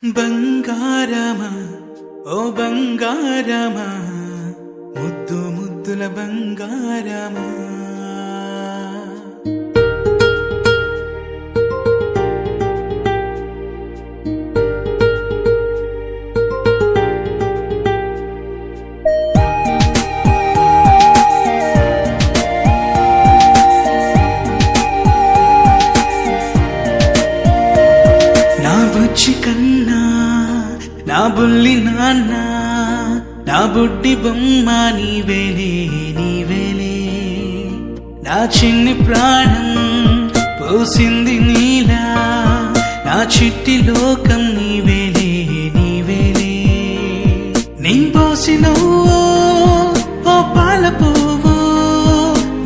బంగారమా ఓ బంగారమా ముద్దు ముద్దుల బంగారమా నా బుజ్జి కన్నా నా బుల్లి నాన్న నా బుడ్డి బొమ్మ నీవేలే నీవేలే నా చిన్ని ప్రాణం పోసింది నీలా నా చిట్టి లోకం నీవేలే నీవేలే నీ పోసినవో ఓ పాల పువ్వు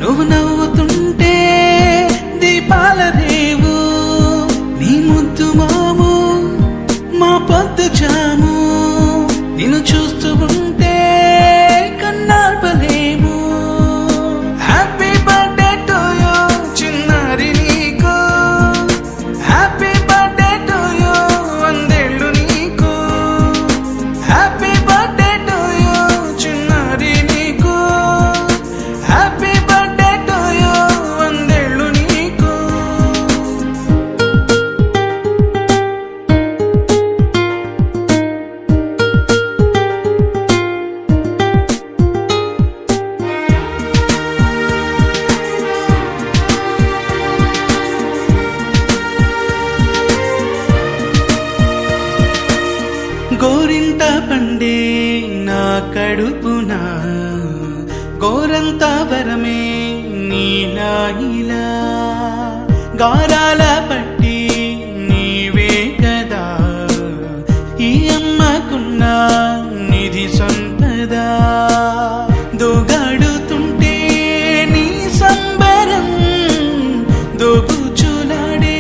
నువ్వు నవ్వుతుంటే దీపాల రేవు నీ ముద్దు మాము మా పొద్దు జాము నిన్ను చూస్తూ ఉంటే కన్నార్పలేము. హ్యాపీ బర్త్డే టు యూ చిన్నారి నీకు, హ్యాపీ బర్త్డే టు యూ వందేళ్ళు నీకు, హ్యాపీ బర్త్డే టు యూ చిన్నారి నీకు, హ్యాపీ బర్త్డే టు యూ వందేళ్ళు నీకు. గోరింట పండే నా కడుపున గోరంత వరమే నీలా ఇలా గారాల పట్టి నీవే కదా ఈ అమ్మకున్న నిధి సంపద దోగాడుతుంటే నీ సంబరం దోబుచులాడే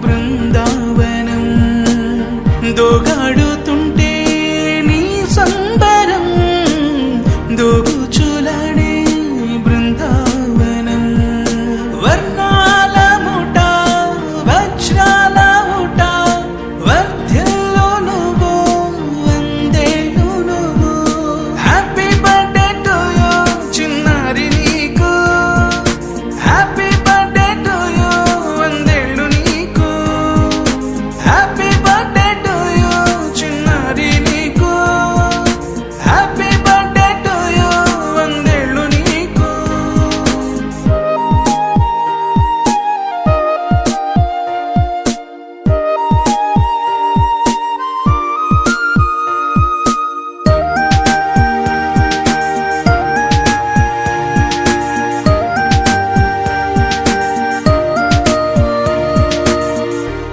బృందావనం దోగాడుతుంటే నీ సంబరం దోబుచులాడే బృందావనం వర్ణాల ముఠ వజ్రాల ముఠ వర్ధ్యలో నువ్వు వందేళ్ళు నువ్వు. హ్యాపీ బర్త్డే టు యూ చిన్నారి నీకు, హ్యాపీ బర్త్డే టు యూ వందేళ్ళు నీకు, హ్యాపీ బర్త్డే టు యూ చిన్నారి నీకు, హ్యాపీ బర్త్డే టు యూ వందేళ్ళు నీకు.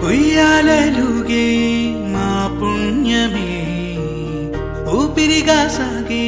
ఉయ్యాలలుగే మా పుణ్యమే ఊపిరిగా సాగే